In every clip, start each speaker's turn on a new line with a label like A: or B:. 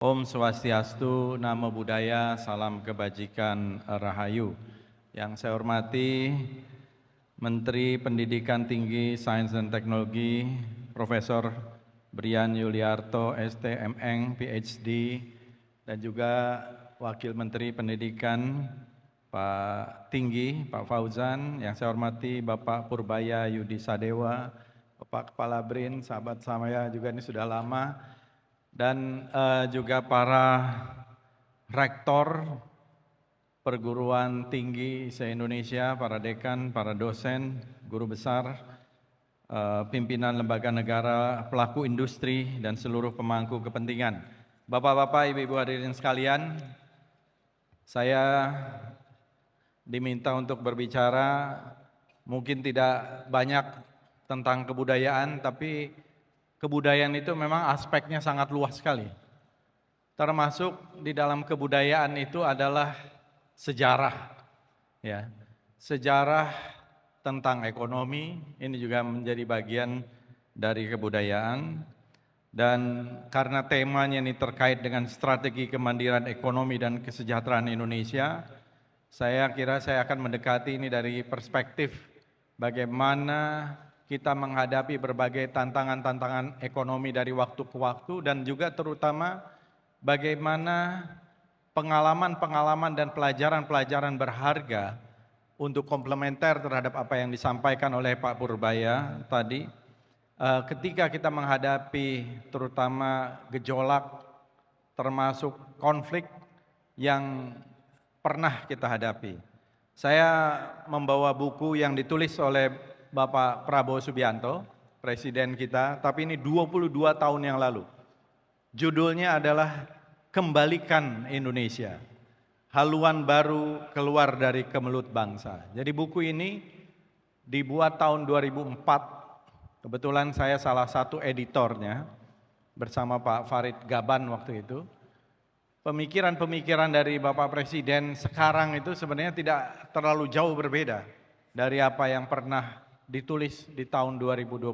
A: Om Swastiastu, Namo Buddhaya, Salam Kebajikan, Rahayu. Yang saya hormati Menteri Pendidikan Tinggi, Sains dan Teknologi, Profesor Brian Yuliarto, STMN, PhD, dan juga Wakil Menteri Pendidikan Pak Tinggi, Pak Fauzan. Yang saya hormati Bapak Purbaya Yudi Sadewa, Bapak Kepala BRIN, sahabat saya juga ini sudah lama, dan juga para rektor perguruan tinggi se-Indonesia, para dekan, para dosen, guru besar, pimpinan lembaga negara, pelaku industri, dan seluruh pemangku kepentingan. Bapak-bapak, ibu-ibu hadirin sekalian, saya diminta untuk berbicara mungkin tidak banyak tentang kebudayaan, tapi kebudayaan itu memang aspeknya sangat luas sekali. Termasuk di dalam kebudayaan itu adalah sejarah, ya. Sejarah tentang ekonomi ini juga menjadi bagian dari kebudayaan. Dan karena temanya ini terkait dengan strategi kemandirian ekonomi dan kesejahteraan Indonesia, saya kira saya akan mendekati ini dari perspektif bagaimana kita menghadapi berbagai tantangan-tantangan ekonomi dari waktu ke waktu, dan juga terutama bagaimana pengalaman-pengalaman dan pelajaran-pelajaran berharga untuk komplementer terhadap apa yang disampaikan oleh Pak Purbaya tadi, ketika kita menghadapi terutama gejolak termasuk konflik yang pernah kita hadapi. Saya membawa buku yang ditulis oleh Bapak Prabowo Subianto, Presiden kita, tapi ini 22 tahun yang lalu. Judulnya adalah Kembalikan Indonesia, haluan baru keluar dari kemelut bangsa. Jadi buku ini dibuat tahun 2004, kebetulan saya salah satu editornya bersama Pak Farid Gaban waktu itu. Pemikiran-pemikiran dari Bapak Presiden sekarang itu sebenarnya tidak terlalu jauh berbeda dari apa yang pernah ditulis di tahun 2024,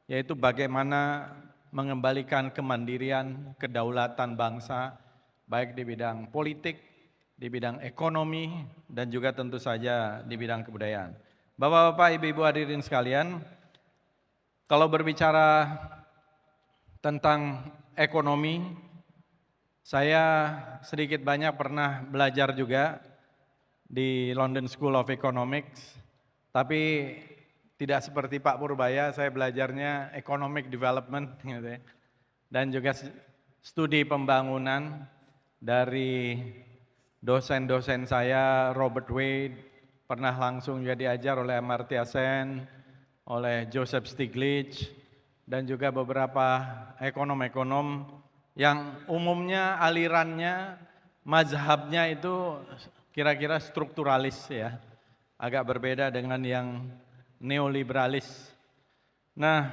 A: yaitu bagaimana mengembalikan kemandirian, kedaulatan bangsa, baik di bidang politik, di bidang ekonomi, dan juga tentu saja di bidang kebudayaan. Bapak-bapak, ibu-ibu hadirin sekalian, kalau berbicara tentang ekonomi, saya sedikit banyak pernah belajar juga di London School of Economics, tapi tidak seperti Pak Purbaya, saya belajarnya economic development gitu ya. Dan juga studi pembangunan dari dosen-dosen saya, Robert Wade, pernah langsung juga diajar oleh Amartya Sen, oleh Joseph Stiglitz, dan juga beberapa ekonom-ekonom yang umumnya alirannya, mazhabnya itu kira-kira strukturalis ya, agak berbeda dengan yang neoliberalis. Nah,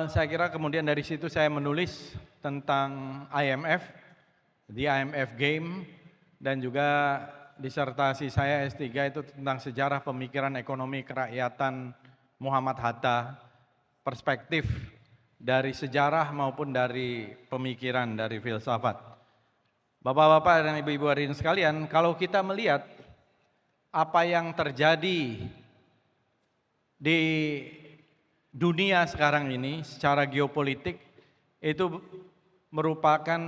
A: saya kira kemudian dari situ saya menulis tentang IMF, The IMF Game, dan juga disertasi saya S3 itu tentang sejarah pemikiran ekonomi kerakyatan Muhammad Hatta, perspektif dari sejarah maupun dari pemikiran, dari filsafat. Bapak-bapak dan ibu-ibu hadirin sekalian, kalau kita melihat apa yang terjadi di dunia sekarang ini secara geopolitik, itu merupakan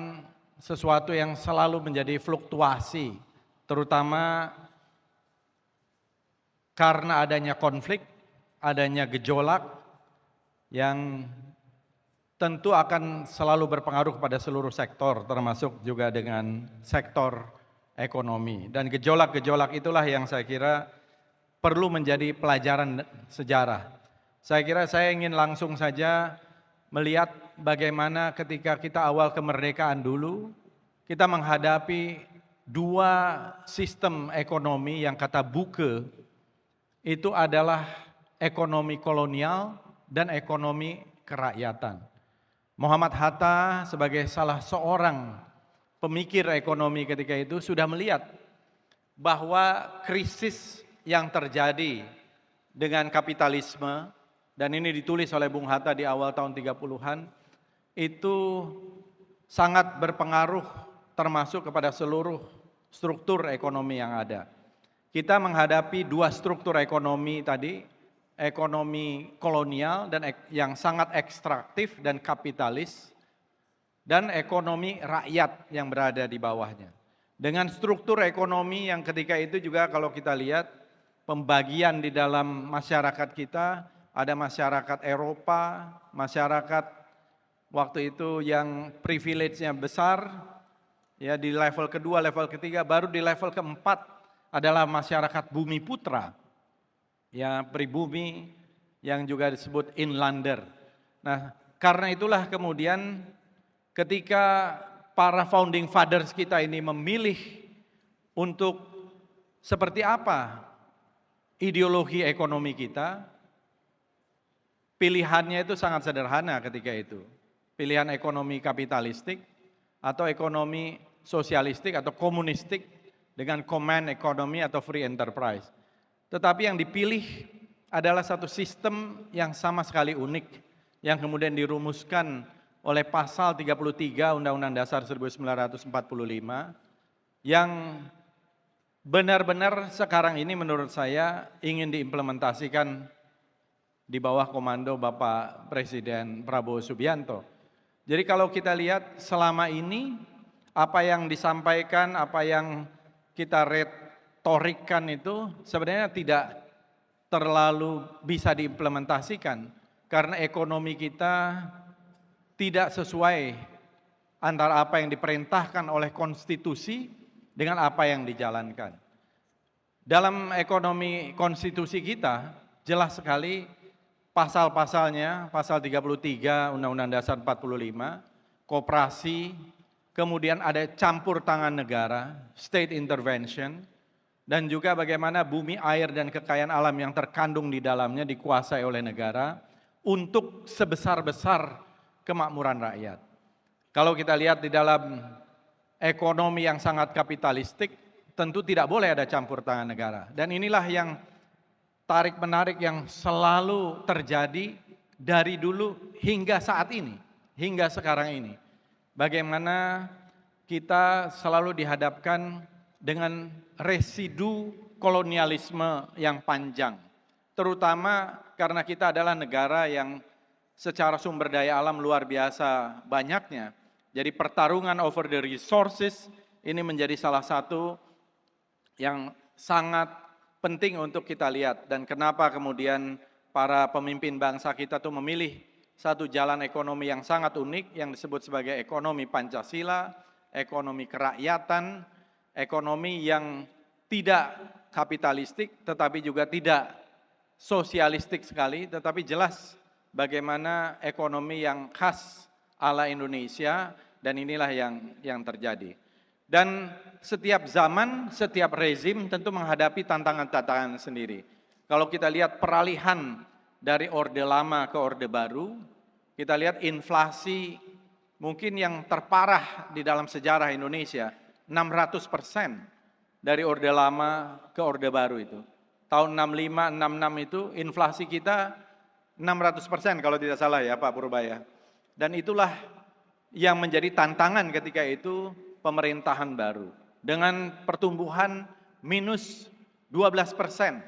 A: sesuatu yang selalu menjadi fluktuasi, terutama karena adanya konflik, adanya gejolak yang tentu akan selalu berpengaruh kepada seluruh sektor, termasuk juga dengan sektor ekonomi. Dan gejolak-gejolak itulah yang saya kira perlu menjadi pelajaran sejarah. Saya kira saya ingin langsung saja melihat bagaimana ketika kita awal kemerdekaan dulu, kita menghadapi dua sistem ekonomi yang kata buke, itu adalah ekonomi kolonial dan ekonomi kerakyatan. Muhammad Hatta sebagai salah seorang pemikir ekonomi ketika itu sudah melihat bahwa krisis yang terjadi dengan kapitalisme, dan ini ditulis oleh Bung Hatta di awal tahun 30-an, itu sangat berpengaruh termasuk kepada seluruh struktur ekonomi yang ada. Kita menghadapi dua struktur ekonomi tadi, ekonomi kolonial dan yang sangat ekstraktif dan kapitalis, dan ekonomi rakyat yang berada di bawahnya. Dengan struktur ekonomi yang ketika itu juga kalau kita lihat pembagian di dalam masyarakat kita, ada masyarakat Eropa, masyarakat waktu itu yang privilege-nya besar, ya di level kedua, level ketiga, baru di level keempat adalah masyarakat bumi putra, ya pribumi yang juga disebut inlander. Nah, karena itulah kemudian ketika para founding fathers kita ini memilih untuk seperti apa ideologi ekonomi kita, pilihannya itu sangat sederhana ketika itu. Pilihan ekonomi kapitalistik atau ekonomi sosialistik atau komunistik dengan command economy atau free enterprise. Tetapi yang dipilih adalah satu sistem yang sama sekali unik yang kemudian dirumuskan oleh pasal 33 Undang-Undang Dasar 1945 yang benar-benar sekarang ini menurut saya ingin diimplementasikan di bawah komando Bapak Presiden Prabowo Subianto. Jadi kalau kita lihat selama ini apa yang disampaikan, apa yang kita retorikkan itu sebenarnya tidak terlalu bisa diimplementasikan karena ekonomi kita tidak sesuai antara apa yang diperintahkan oleh konstitusi dengan apa yang dijalankan. Dalam ekonomi konstitusi kita jelas sekali pasal-pasalnya, pasal 33 Undang-Undang Dasar 45, koperasi, kemudian ada campur tangan negara, state intervention, dan juga bagaimana bumi, air, dan kekayaan alam yang terkandung di dalamnya dikuasai oleh negara untuk sebesar-besar kemakmuran rakyat. Kalau kita lihat di dalam ekonomi yang sangat kapitalistik, tentu tidak boleh ada campur tangan negara. Dan inilah yang tarik-menarik yang selalu terjadi dari dulu hingga saat ini, hingga sekarang ini. Bagaimana kita selalu dihadapkan dengan residu kolonialisme yang panjang. Terutama karena kita adalah negara yang secara sumber daya alam luar biasa banyaknya. Jadi pertarungan over the resources ini menjadi salah satu yang sangat penting untuk kita lihat. Dan kenapa kemudian para pemimpin bangsa kita tuh memilih satu jalan ekonomi yang sangat unik yang disebut sebagai ekonomi Pancasila, ekonomi kerakyatan, ekonomi yang tidak kapitalistik tetapi juga tidak sosialistik sekali, tetapi jelas bagaimana ekonomi yang khas ala Indonesia dan inilah yang terjadi. Dan setiap zaman, setiap rezim tentu menghadapi tantangan-tantangan sendiri. Kalau kita lihat peralihan dari Orde Lama ke Orde Baru, kita lihat inflasi mungkin yang terparah di dalam sejarah Indonesia, 600% dari Orde Lama ke Orde Baru itu. Tahun 65, 66 itu inflasi kita 600% kalau tidak salah ya Pak Purbaya. Dan itulah yang menjadi tantangan ketika itu pemerintahan baru. Dengan pertumbuhan minus 12%.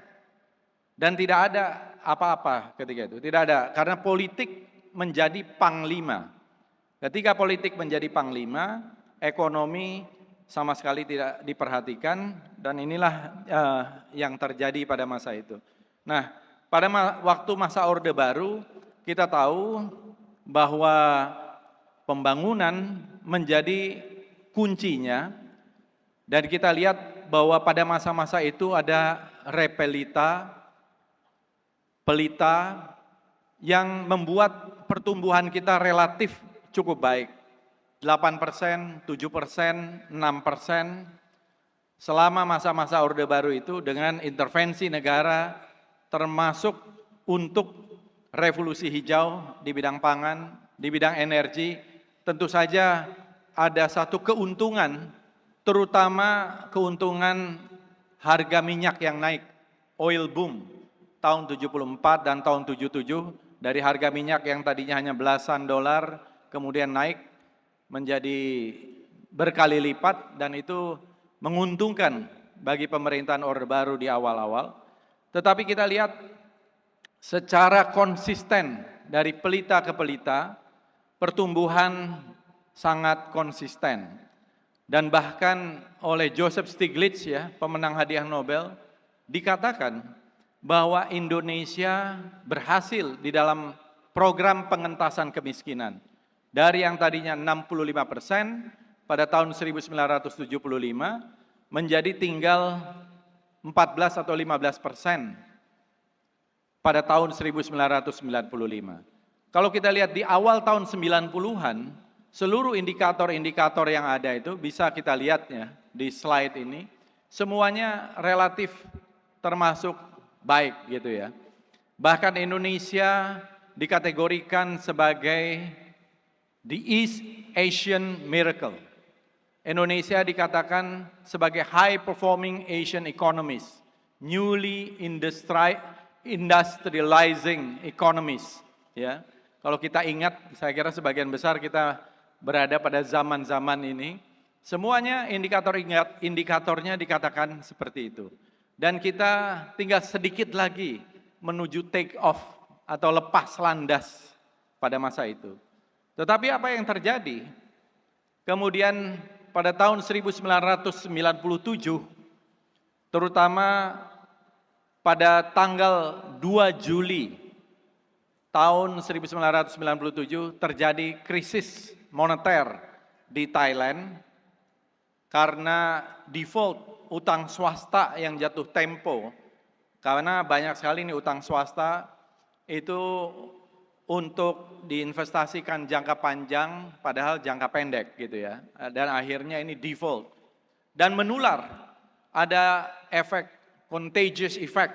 A: Dan tidak ada apa-apa ketika itu, tidak ada. Karena politik menjadi panglima. Ketika politik menjadi panglima, ekonomi sama sekali tidak diperhatikan dan inilah yang terjadi pada masa itu. Nah, pada waktu masa Orde Baru, kita tahu bahwa pembangunan menjadi kuncinya dan kita lihat bahwa pada masa-masa itu ada repelita, pelita yang membuat pertumbuhan kita relatif cukup baik. 8%, 7%, 6% selama masa-masa Orde Baru itu dengan intervensi negara termasuk untuk revolusi hijau di bidang pangan, di bidang energi, tentu saja ada satu keuntungan, terutama keuntungan harga minyak yang naik, oil boom tahun 74 dan tahun 77 dari harga minyak yang tadinya hanya belasan dolar kemudian naik menjadi berkali lipat dan itu menguntungkan bagi pemerintahan Orde Baru di awal-awal. Tetapi kita lihat secara konsisten dari pelita ke pelita, pertumbuhan sangat konsisten. Dan bahkan oleh Joseph Stiglitz, ya, pemenang hadiah Nobel, dikatakan bahwa Indonesia berhasil di dalam program pengentasan kemiskinan. Dari yang tadinya 65% pada tahun 1975 menjadi tinggal 14 atau 15% pada tahun 1995. Kalau kita lihat di awal tahun 90-an, seluruh indikator-indikator yang ada itu bisa kita lihatnya di slide ini, semuanya relatif termasuk baik gitu ya. Bahkan Indonesia dikategorikan sebagai the East Asian Miracle. Indonesia dikatakan sebagai high performing Asian economies, newly industrializing economies. Ya, kalau kita ingat, saya kira sebagian besar kita berada pada zaman-zaman ini, semuanya indikatornya dikatakan seperti itu. Dan kita tinggal sedikit lagi menuju take off atau lepas landas pada masa itu. Tetapi apa yang terjadi? Kemudian pada tahun 1997, terutama pada tanggal 2 Juli tahun 1997 terjadi krisis moneter di Thailand karena default utang swasta yang jatuh tempo. Karena banyak sekali ini utang swasta itu untuk diinvestasikan jangka panjang padahal jangka pendek gitu ya. Dan akhirnya ini default dan menular. Ada efek contagious effect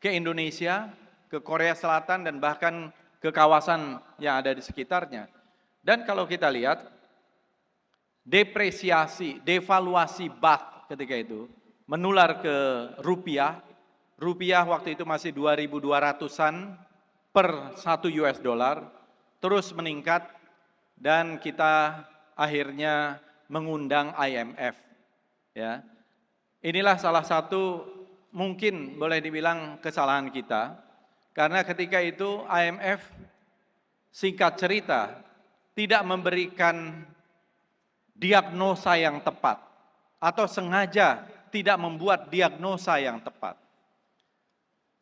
A: ke Indonesia, ke Korea Selatan dan bahkan ke kawasan yang ada di sekitarnya. Dan kalau kita lihat devaluasi baht ketika itu menular ke rupiah. Rupiah waktu itu masih 2.200-an per 1 US dollar, terus meningkat dan kita akhirnya mengundang IMF. Ya, inilah salah satu mungkin boleh dibilang kesalahan kita, karena ketika itu IMF singkat cerita tidak memberikan diagnosa yang tepat atau sengaja tidak membuat diagnosa yang tepat.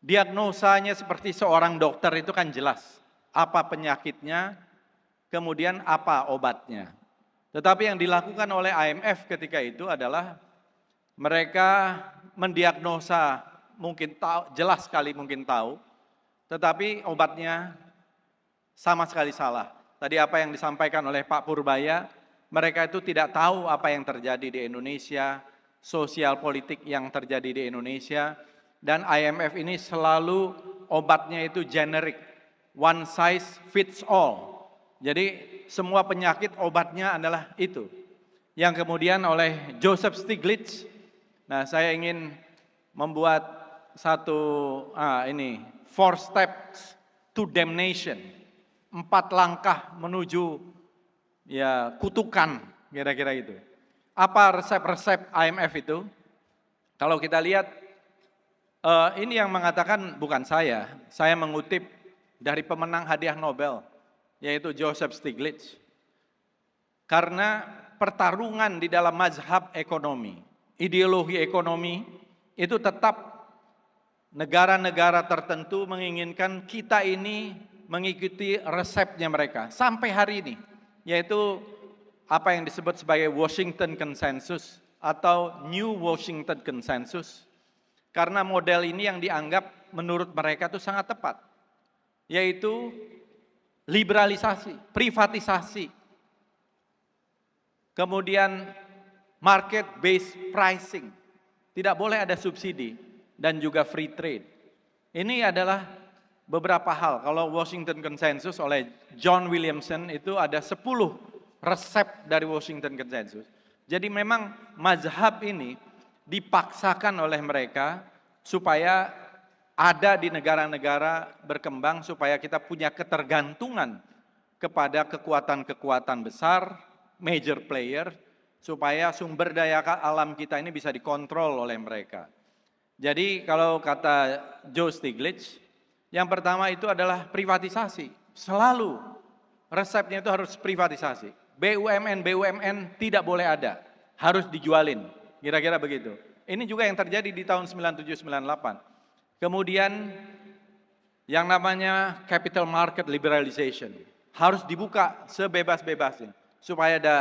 A: Diagnosanya seperti seorang dokter itu kan jelas apa penyakitnya, kemudian apa obatnya. Tetapi yang dilakukan oleh IMF ketika itu adalah mereka mendiagnosa mungkin tahu, jelas sekali mungkin tahu, tetapi obatnya sama sekali salah. Tadi apa yang disampaikan oleh Pak Purbaya, mereka itu tidak tahu apa yang terjadi di Indonesia, sosial politik yang terjadi di Indonesia, dan IMF ini selalu obatnya itu generik, one size fits all. Jadi semua penyakit obatnya adalah itu. Yang kemudian oleh Joseph Stiglitz, nah saya ingin membuat satu, ini, 4 steps to damnation, 4 langkah menuju ya kutukan, kira-kira itu. Apa resep-resep IMF itu? Kalau kita lihat, ini yang mengatakan bukan saya mengutip dari pemenang hadiah Nobel, yaitu Joseph Stiglitz. Karena pertarungan di dalam mazhab ekonomi, ideologi ekonomi, itu tetap negara-negara tertentu menginginkan kita ini mengikuti resepnya mereka sampai hari ini, yaitu apa yang disebut sebagai Washington Consensus atau New Washington Consensus. Karena model ini yang dianggap menurut mereka itu sangat tepat, yaitu liberalisasi, privatisasi, kemudian market based pricing, tidak boleh ada subsidi, dan juga free trade. Ini adalah beberapa hal. Kalau Washington Consensus oleh John Williamson itu ada 10 resep dari Washington Consensus. Jadi memang mazhab ini dipaksakan oleh mereka supaya ada di negara-negara berkembang, supaya kita punya ketergantungan kepada kekuatan-kekuatan besar major player supaya sumber daya alam kita ini bisa dikontrol oleh mereka. Jadi kalau kata Joe Stiglitz, yang pertama itu adalah privatisasi. Selalu resepnya itu harus privatisasi. BUMN tidak boleh ada, harus dijualin. Kira-kira begitu. Ini juga yang terjadi di tahun 97-98. Kemudian yang namanya capital market liberalization harus dibuka sebebas-bebasnya supaya ada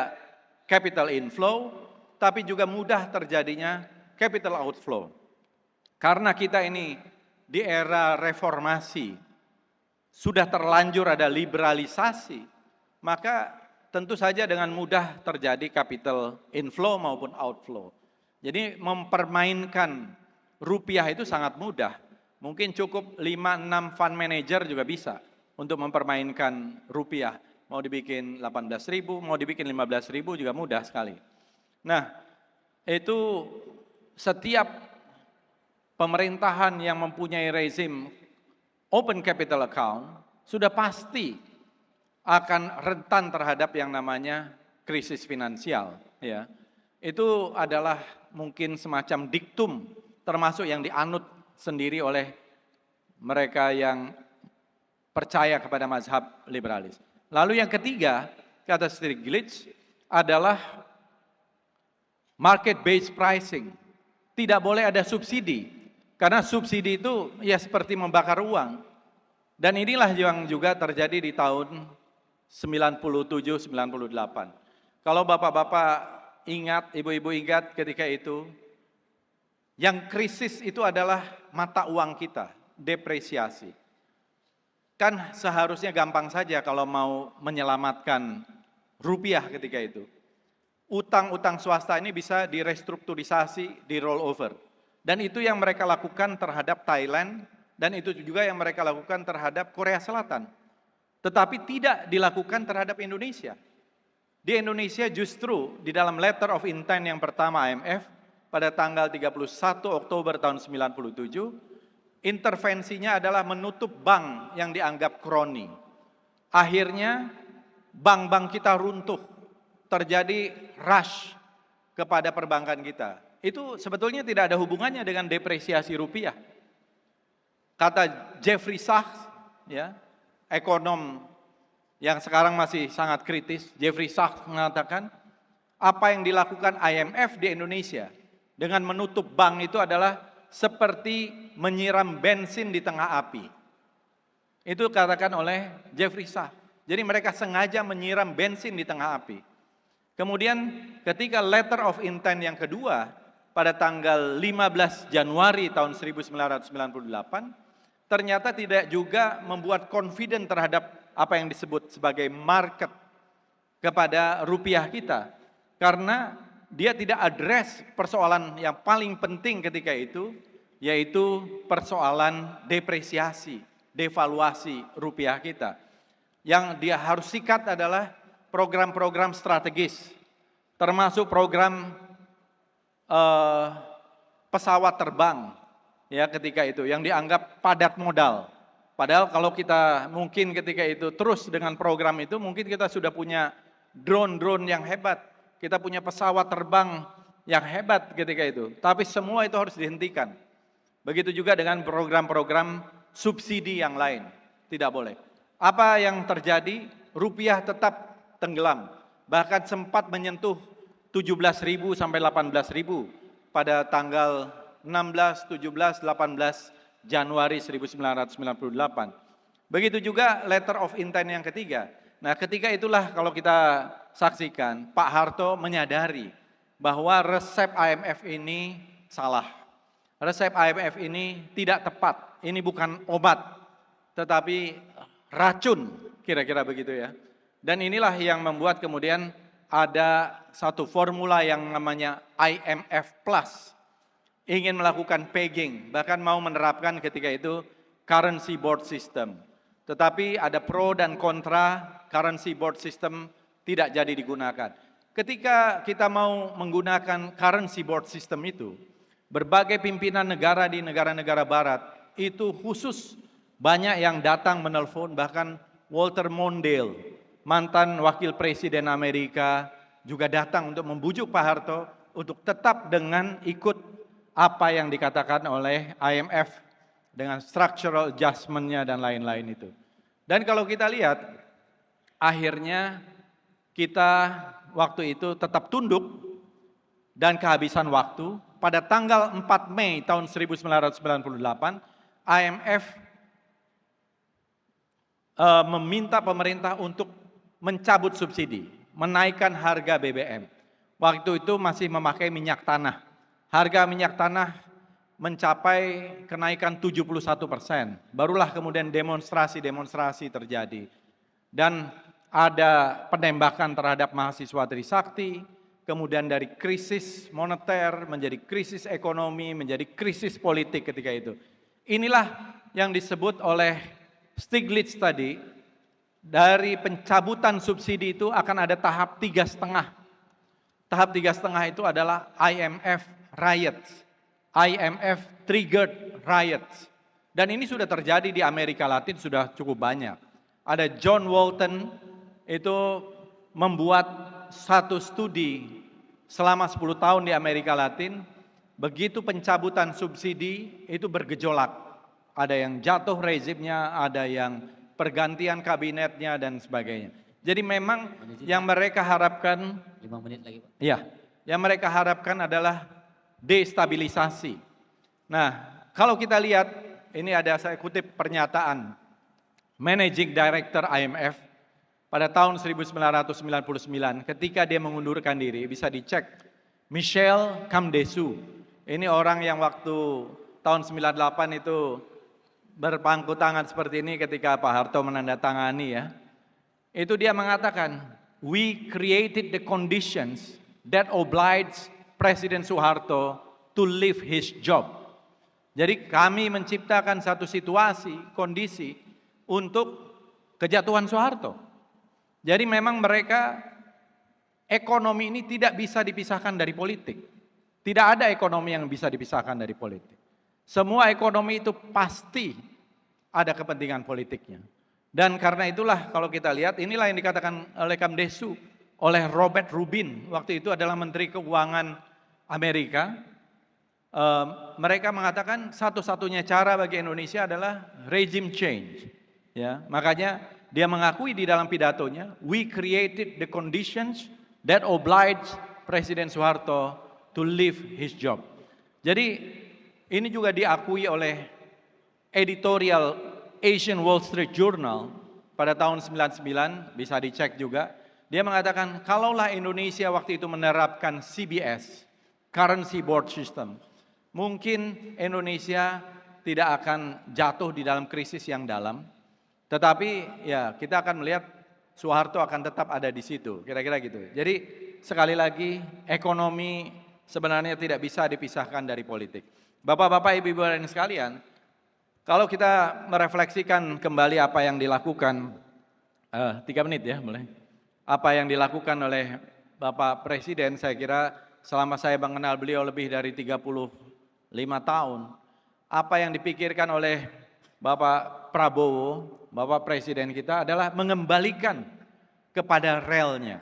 A: capital inflow, tapi juga mudah terjadinya capital outflow. Karena kita ini di era reformasi sudah terlanjur ada liberalisasi, maka tentu saja dengan mudah terjadi capital inflow maupun outflow. Jadi mempermainkan rupiah itu sangat mudah. Mungkin cukup 5-6 fund manager juga bisa untuk mempermainkan rupiah. Mau dibikin 18.000, mau dibikin 15.000 juga mudah sekali. Nah, itu setiap pemerintahan yang mempunyai rezim open capital account sudah pasti akan rentan terhadap yang namanya krisis finansial. Ya, itu adalah mungkin semacam diktum termasuk yang dianut sendiri oleh mereka yang percaya kepada mazhab liberalis. Lalu yang ketiga, kata Stiglitz, adalah market-based pricing. Tidak boleh ada subsidi, karena subsidi itu ya seperti membakar uang. Dan inilah yang juga terjadi di tahun 97-98. Kalau bapak-bapak ingat, ibu-ibu ingat ketika itu, yang krisis itu adalah mata uang kita, depresiasi. Kan seharusnya gampang saja kalau mau menyelamatkan rupiah ketika itu. Utang-utang swasta ini bisa direstrukturisasi, di roll over. Dan itu yang mereka lakukan terhadap Thailand, dan itu juga yang mereka lakukan terhadap Korea Selatan. Tetapi tidak dilakukan terhadap Indonesia. Di Indonesia justru di dalam letter of intent yang pertama IMF, pada tanggal 31 Oktober tahun 97, intervensinya adalah menutup bank yang dianggap kroni. Akhirnya bank-bank kita runtuh, terjadi rush kepada perbankan kita. Itu sebetulnya tidak ada hubungannya dengan depresiasi rupiah. Kata Jeffrey Sachs, ya, ekonom yang sekarang masih sangat kritis, Jeffrey Sachs mengatakan, apa yang dilakukan IMF di Indonesia dengan menutup bank itu adalah seperti menyiram bensin di tengah api. Itu katakan oleh Jeffrey Sachs. Jadi mereka sengaja menyiram bensin di tengah api. Kemudian ketika letter of intent yang kedua pada tanggal 15 Januari tahun 1998, ternyata tidak juga membuat confident terhadap apa yang disebut sebagai market kepada rupiah kita. Karena dia tidak address persoalan yang paling penting ketika itu, yaitu persoalan depresiasi, devaluasi rupiah kita. Yang dia harus sikat adalah program-program strategis, termasuk program pesawat terbang, ya ketika itu, yang dianggap padat modal. Padahal kalau kita mungkin ketika itu terus dengan program itu, mungkin kita sudah punya drone-drone yang hebat. Kita punya pesawat terbang yang hebat ketika itu. Tapi semua itu harus dihentikan. Begitu juga dengan program-program subsidi yang lain. Tidak boleh. Apa yang terjadi? Rupiah tetap tenggelam. Bahkan sempat menyentuh 17.000 sampai 18.000 pada tanggal 16, 17, 18 Januari 1998. Begitu juga letter of intent yang ketiga. Nah, ketika itulah kalau kita saksikan, Pak Harto menyadari bahwa resep IMF ini salah. Resep IMF ini tidak tepat. Ini bukan obat, tetapi racun, kira-kira begitu ya. Dan inilah yang membuat kemudian ada satu formula yang namanya IMF Plus. Ingin melakukan pegging, bahkan mau menerapkan ketika itu currency board system. Tetapi ada pro dan kontra, currency board system tidak jadi digunakan. Ketika kita mau menggunakan currency board system itu, berbagai pimpinan negara di negara-negara barat itu khusus banyak yang datang menelpon, bahkan Walter Mondale, mantan wakil presiden Amerika, juga datang untuk membujuk Pak Harto untuk tetap dengan ikut apa yang dikatakan oleh IMF dengan structural adjustment-nya dan lain-lain itu. Dan kalau kita lihat, akhirnya kita waktu itu tetap tunduk dan kehabisan waktu. Pada tanggal 4 Mei tahun 1998, IMF meminta pemerintah untuk mencabut subsidi, menaikkan harga BBM. Waktu itu masih memakai minyak tanah. Harga minyak tanah mencapai kenaikan 71%. Barulah kemudian demonstrasi terjadi. Dan ada penembakan terhadap mahasiswa Trisakti, kemudian dari krisis moneter menjadi krisis ekonomi, menjadi krisis politik ketika itu. Inilah yang disebut oleh Stiglitz tadi, dari pencabutan subsidi itu akan ada tahap 3,5. Tahap 3,5 itu adalah IMF riots. IMF triggered riots. Dan ini sudah terjadi di Amerika Latin sudah cukup banyak. Ada John Walton itu membuat satu studi selama 10 tahun di Amerika Latin. Begitu pencabutan subsidi itu bergejolak. Ada yang jatuh rezimnya, ada yang pergantian kabinetnya dan sebagainya. Jadi memang yang mereka harapkan
B: 5 menit lagi, Pak.
A: Ya, yang mereka harapkan adalah destabilisasi. Nah, kalau kita lihat, ini ada saya kutip pernyataan Managing Director IMF pada tahun 1999 ketika dia mengundurkan diri, bisa dicek, Michel Camdessus. Ini orang yang waktu tahun 98 itu berpangku tangan seperti ini ketika Pak Harto menandatangani ya. Itu dia mengatakan, we created the conditions that oblige Presiden Soeharto to leave his job. Jadi kami menciptakan satu situasi, kondisi untuk kejatuhan Soeharto. Jadi memang mereka, ekonomi ini tidak bisa dipisahkan dari politik. Tidak ada ekonomi yang bisa dipisahkan dari politik. Semua ekonomi itu pasti ada kepentingan politiknya. Dan karena itulah kalau kita lihat, inilah yang dikatakan oleh Camdessus, oleh Robert Rubin, waktu itu adalah Menteri Keuangan Amerika. Mereka mengatakan satu-satunya cara bagi Indonesia adalah regime change. Ya, makanya dia mengakui di dalam pidatonya, we created the conditions that oblige Presiden Soeharto to leave his job. Jadi ini juga diakui oleh editorial Asian Wall Street Journal pada tahun 99, bisa dicek juga. Dia mengatakan, kalaulah Indonesia waktu itu menerapkan CBS, Currency Board System, mungkin Indonesia tidak akan jatuh di dalam krisis yang dalam. Tetapi ya kita akan melihat Soeharto akan tetap ada di situ, kira-kira gitu. Jadi sekali lagi, ekonomi sebenarnya tidak bisa dipisahkan dari politik. Bapak-bapak, ibu-ibu dan sekalian, kalau kita merefleksikan kembali apa yang dilakukan, 3 menit ya boleh. Apa yang dilakukan oleh Bapak Presiden, saya kira selama saya mengenal beliau lebih dari 35 tahun. Apa yang dipikirkan oleh Bapak Prabowo, Bapak Presiden kita adalah mengembalikan kepada relnya.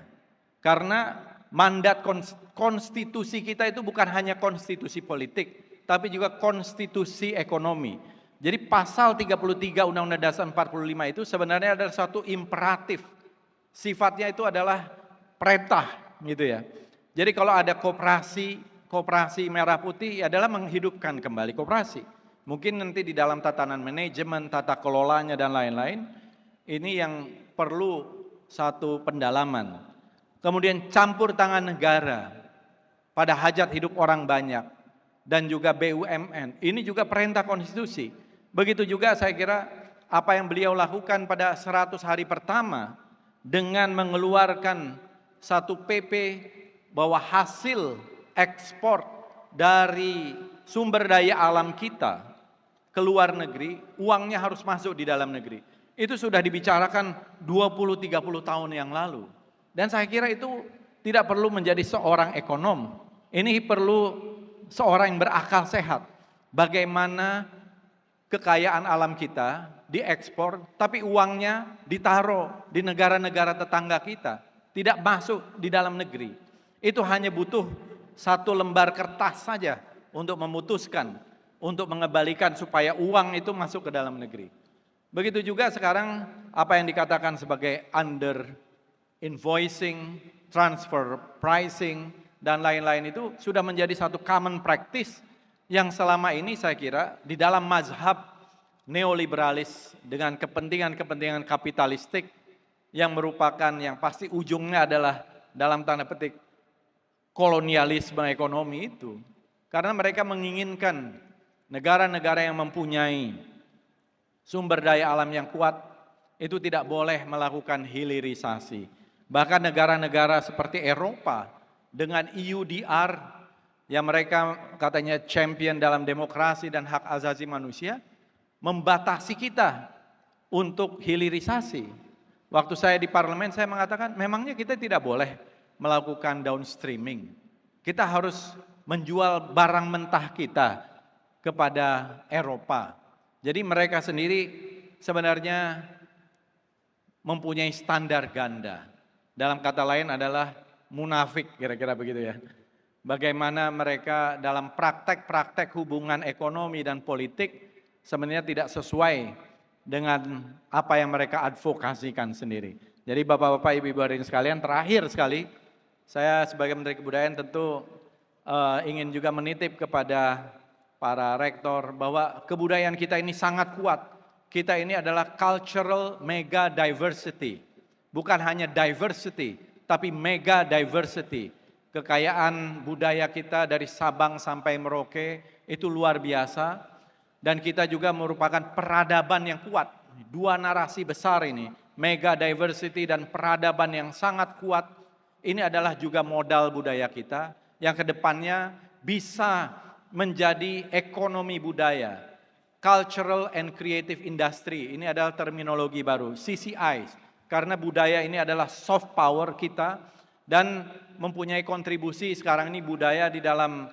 A: Karena mandat konstitusi kita itu bukan hanya konstitusi politik, tapi juga konstitusi ekonomi. Jadi pasal 33 Undang-Undang Dasar 45 itu sebenarnya adalah suatu imperatif. Sifatnya itu adalah perintah gitu ya. Jadi kalau ada koperasi merah putih adalah menghidupkan kembali koperasi. Mungkin nanti di dalam tatanan manajemen, tata kelolanya dan lain-lain, ini yang perlu satu pendalaman. Kemudian campur tangan negara pada hajat hidup orang banyak dan juga BUMN. Ini juga perintah konstitusi. Begitu juga saya kira apa yang beliau lakukan pada 100 hari pertama dengan mengeluarkan satu PP bahwa hasil ekspor dari sumber daya alam kita ke luar negeri, uangnya harus masuk di dalam negeri. Itu sudah dibicarakan 20-30 tahun yang lalu. Dan saya kira itu tidak perlu menjadi seorang ekonom. Ini perlu seorang yang berakal sehat. Bagaimana kekayaan alam kita diekspor, tapi uangnya ditaruh di negara-negara tetangga kita. tidak masuk di dalam negeri. Itu hanya butuh satu lembar kertas saja untuk memutuskan, untuk mengembalikan supaya uang itu masuk ke dalam negeri. Begitu juga sekarang apa yang dikatakan sebagai under invoicing, transfer pricing, dan lain-lain itu sudah menjadi satu common practice yang selama ini saya kira di dalam mazhab neoliberalis dengan kepentingan-kepentingan kapitalistik yang merupakan yang pasti ujungnya adalah dalam tanda petik kolonialisme ekonomi itu. Karena mereka menginginkan negara-negara yang mempunyai sumber daya alam yang kuat itu tidak boleh melakukan hilirisasi. Bahkan negara-negara seperti Eropa dengan EUDR yang mereka katanya champion dalam demokrasi dan hak asasi manusia, membatasi kita untuk hilirisasi. Waktu saya di parlemen saya mengatakan memangnya kita tidak boleh melakukan downstreaming. Kita harus menjual barang mentah kita kepada Eropa. Jadi mereka sendiri sebenarnya mempunyai standar ganda. Dalam kata lain adalah munafik, kira-kira begitu ya. Bagaimana mereka dalam praktek-praktek hubungan ekonomi dan politik sebenarnya tidak sesuai dengan apa yang mereka advokasikan sendiri. Jadi Bapak-Bapak, Ibu-Ibu hadirin sekalian, terakhir sekali saya sebagai Menteri Kebudayaan tentu ingin juga menitip kepada para rektor bahwa kebudayaan kita ini sangat kuat. Kita ini adalah cultural mega diversity. Bukan hanya diversity, tapi mega diversity. Kekayaan budaya kita dari Sabang sampai Merauke itu luar biasa. Dan kita juga merupakan peradaban yang kuat. Dua narasi besar ini, mega diversity dan peradaban yang sangat kuat. Ini adalah juga modal budaya kita yang kedepannya bisa menjadi ekonomi budaya, cultural and creative industry. Ini adalah terminologi baru, CCI. Karena budaya ini adalah soft power kita dan mempunyai kontribusi sekarang ini budaya di dalam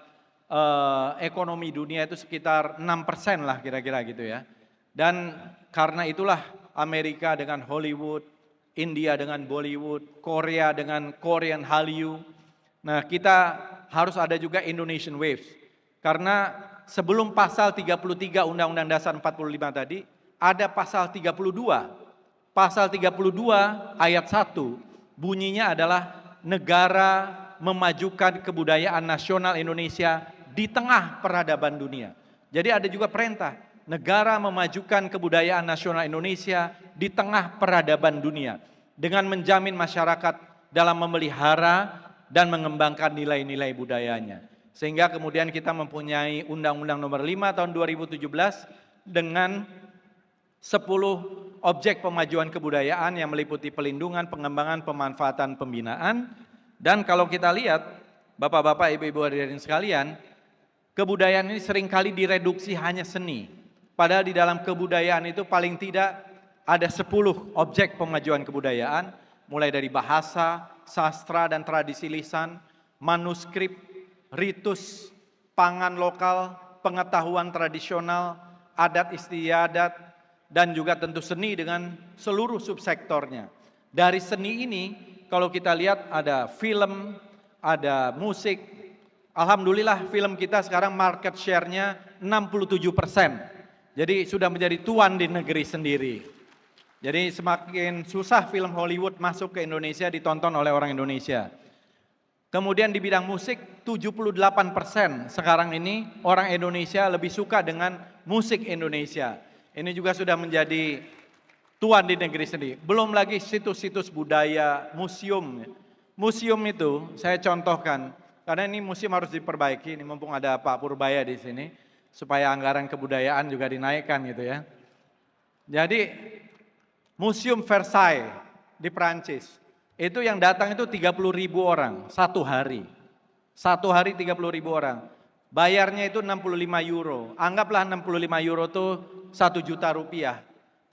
A: ekonomi dunia itu sekitar 6% lah kira-kira gitu ya. Dan karena itulah Amerika dengan Hollywood, India dengan Bollywood, Korea dengan Korean Hallyu. Nah kita harus ada juga Indonesian Waves. Karena sebelum pasal 33 Undang-Undang Dasar 45 tadi, ada pasal 32. Pasal 32 ayat 1 bunyinya adalah negara memajukan kebudayaan nasional Indonesia di tengah peradaban dunia. Jadi ada juga perintah, negara memajukan kebudayaan nasional Indonesia di tengah peradaban dunia dengan menjamin masyarakat dalam memelihara dan mengembangkan nilai-nilai budayanya. Sehingga kemudian kita mempunyai Undang-Undang Nomor 5 tahun 2017 dengan 10 objek pemajuan kebudayaan yang meliputi pelindungan, pengembangan, pemanfaatan, pembinaan. Dan kalau kita lihat, Bapak-bapak, Ibu-ibu hadirin sekalian, kebudayaan ini seringkali direduksi hanya seni. Padahal di dalam kebudayaan itu paling tidak ada 10 objek pemajuan kebudayaan, mulai dari bahasa, sastra dan tradisi lisan, manuskrip, ritus, pangan lokal, pengetahuan tradisional, adat istiadat, dan juga tentu seni dengan seluruh subsektornya. Dari seni ini, kalau kita lihat ada film, ada musik. Alhamdulillah film kita sekarang market share-nya 67%. Jadi sudah menjadi tuan di negeri sendiri. Jadi semakin susah film Hollywood masuk ke Indonesia ditonton oleh orang Indonesia. Kemudian di bidang musik 78% sekarang ini orang Indonesia lebih suka dengan musik Indonesia. Ini juga sudah menjadi tuan di negeri sendiri. Belum lagi situs-situs budaya, museum. Museum itu saya contohkan, karena ini museum harus diperbaiki, ini mumpung ada Pak Purbaya di sini, supaya anggaran kebudayaan juga dinaikkan gitu ya. Jadi Museum Versailles di Prancis, itu yang datang itu 30.000 orang satu hari. Satu hari 30.000 orang. Bayarnya itu 65 euro. Anggaplah 65 euro itu 1 juta rupiah.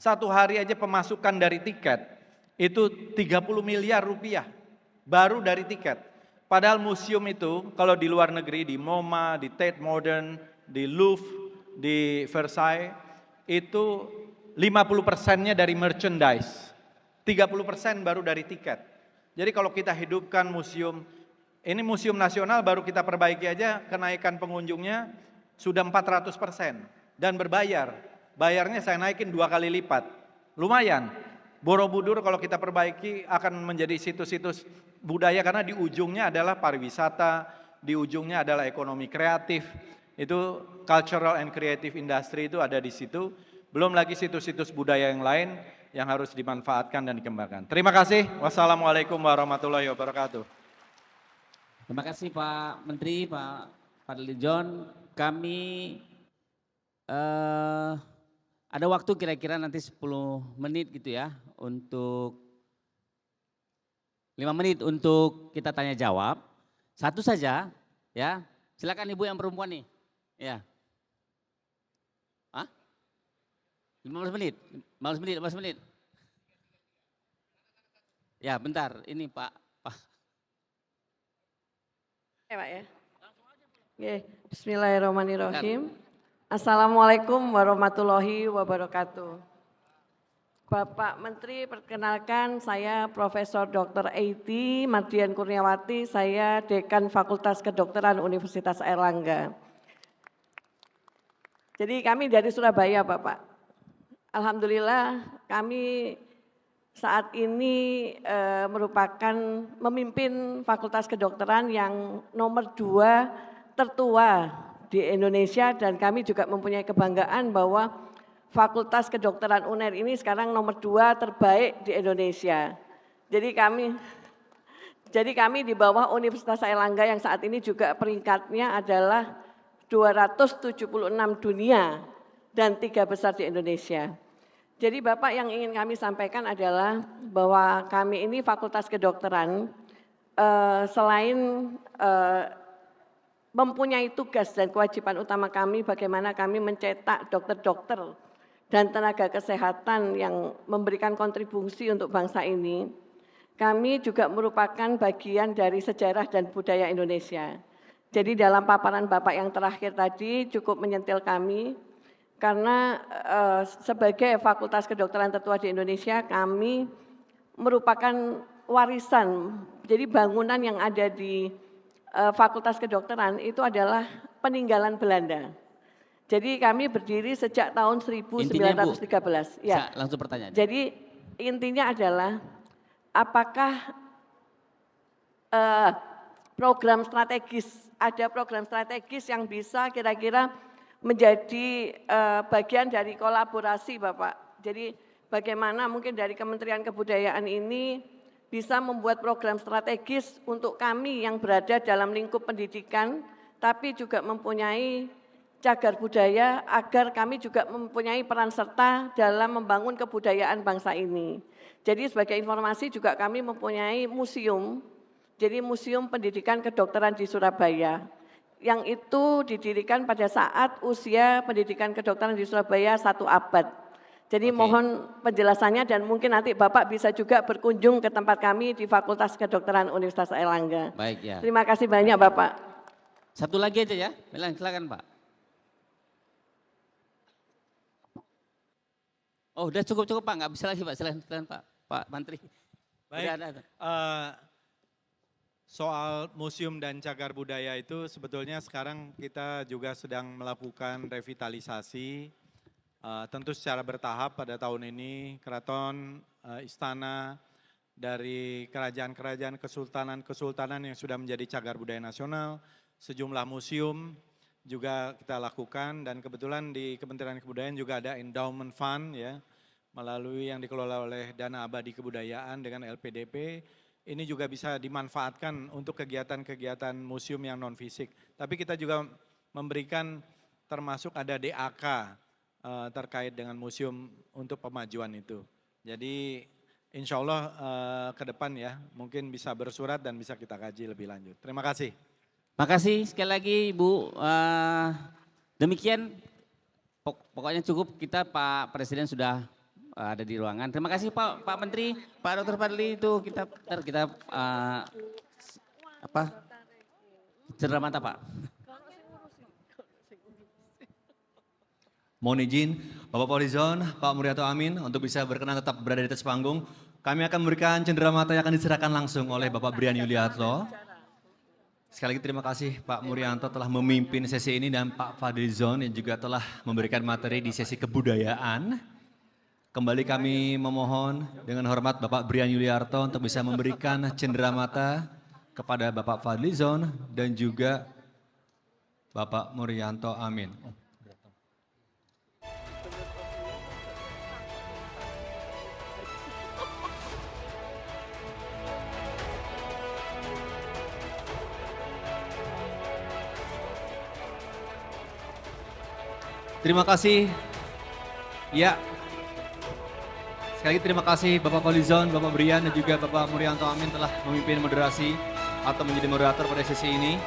A: Satu hari aja pemasukan dari tiket itu 30 miliar rupiah. Baru dari tiket. Padahal museum itu kalau di luar negeri, di MoMA, di Tate Modern, di Louvre, di Versailles, itu 50%-nya dari merchandise. 30% baru dari tiket. Jadi kalau kita hidupkan museum, ini museum nasional baru kita perbaiki aja, kenaikan pengunjungnya sudah 400% dan berbayar. Bayarnya saya naikin 2 kali lipat. Lumayan. Borobudur kalau kita perbaiki akan menjadi situs-situs budaya karena di ujungnya adalah pariwisata, di ujungnya adalah ekonomi kreatif. Itu cultural and creative industry itu ada di situ. Belum lagi situs-situs budaya yang lain yang harus dimanfaatkan dan dikembangkan. Terima kasih. Wassalamualaikum warahmatullahi wabarakatuh.
B: Terima kasih Pak Menteri, Pak Fadli John. Kami ada waktu kira-kira nanti 10 menit gitu ya, untuk 5 menit untuk kita tanya jawab. Satu saja ya, silakan Ibu yang perempuan nih. Ya. Hah? 15 menit, 15 menit, 15 menit. Ya bentar, ini Pak.
C: Ya Pak ya. Oke, bismillahirrahmanirrahim. Assalamualaikum warahmatullahi wabarakatuh. Bapak Menteri, perkenalkan saya Profesor Dr. Eiti Mardian Kurniawati, saya Dekan Fakultas Kedokteran Universitas Airlangga. Jadi kami dari Surabaya Bapak. Alhamdulillah kami saat ini merupakan memimpin Fakultas Kedokteran yang nomor 2 tertua di Indonesia, dan kami juga mempunyai kebanggaan bahwa Fakultas Kedokteran UNER ini sekarang nomor 2 terbaik di Indonesia. Jadi kami di bawah Universitas Airlangga yang saat ini juga peringkatnya adalah 276 dunia dan 3 besar di Indonesia. Jadi Bapak, yang ingin kami sampaikan adalah bahwa kami ini Fakultas Kedokteran selain mempunyai tugas dan kewajiban utama kami bagaimana kami mencetak dokter-dokter dan tenaga kesehatan yang memberikan kontribusi untuk bangsa ini, kami juga merupakan bagian dari sejarah dan budaya Indonesia. Jadi dalam paparan Bapak yang terakhir tadi cukup menyentil kami, karena sebagai Fakultas Kedokteran tertua di Indonesia, kami merupakan warisan. Jadi bangunan yang ada di Fakultas Kedokteran itu adalah peninggalan Belanda. Jadi kami berdiri sejak tahun 1913.
B: Intinya, Bu,
C: ya.
B: Langsung pertanyaan.
C: Jadi intinya adalah apakah program strategis, ada program strategis yang bisa kira-kira menjadi bagian dari kolaborasi Bapak. Jadi bagaimana mungkin dari Kementerian Kebudayaan ini bisa membuat program strategis untuk kami yang berada dalam lingkup pendidikan, tapi juga mempunyai cagar budaya agar kami juga mempunyai peran serta dalam membangun kebudayaan bangsa ini. Jadi sebagai informasi juga kami mempunyai museum, jadi Museum Pendidikan Kedokteran di Surabaya, yang itu didirikan pada saat usia pendidikan kedokteran di Surabaya 1 abad. Jadi mohon penjelasannya, dan mungkin nanti Bapak bisa juga berkunjung ke tempat kami di Fakultas Kedokteran Universitas Airlangga.
B: Baik ya.
C: Terima kasih banyak Bapak.
B: Satu lagi aja ya, silakan Pak. Oh udah cukup Pak, nggak bisa lagi Pak, silakan Pak Menteri.
A: Baik, soal museum dan cagar budaya itu sebetulnya sekarang kita juga sedang melakukan revitalisasi, tentu secara bertahap. Pada tahun ini keraton, istana, dari kerajaan-kerajaan, kesultanan-kesultanan yang sudah menjadi cagar budaya nasional, sejumlah museum juga kita lakukan, dan kebetulan di Kementerian Kebudayaan juga ada endowment fund ya, melalui yang dikelola oleh Dana Abadi Kebudayaan dengan LPDP. Ini juga bisa dimanfaatkan untuk kegiatan-kegiatan museum yang non fisik. Tapi kita juga memberikan, termasuk ada DAK terkait dengan museum untuk pemajuan itu. Jadi insya Allah ke depan ya mungkin bisa bersurat dan bisa kita kaji lebih lanjut. Terima kasih.
B: Terima kasih sekali lagi Bu. Demikian pokoknya cukup, kita Pak Presiden sudah ada di ruangan. Terima kasih Pak Menteri, Pak Dr. Fadli, itu kita cedera mata Pak.
D: Mohon izin Bapak Fadlizon, Pak Muriato Amin untuk bisa berkenan tetap berada di atas panggung. Kami akan memberikan cenderamata yang akan diserahkan langsung oleh Bapak Brian Yuliarto. Sekali lagi terima kasih Pak Murianto telah memimpin sesi ini dan Pak Fadlizon yang juga telah memberikan materi di sesi kebudayaan. Kembali kami memohon dengan hormat Bapak Brian Yuliarto untuk bisa memberikan cenderamata kepada Bapak Fadlizon dan juga Bapak Murianto. Amin. Terima kasih. Ya. Sekali lagi terima kasih Bapak Fadlizon, Bapak Brian dan juga Bapak Murianto Amin telah memimpin moderasi atau menjadi moderator pada sesi ini.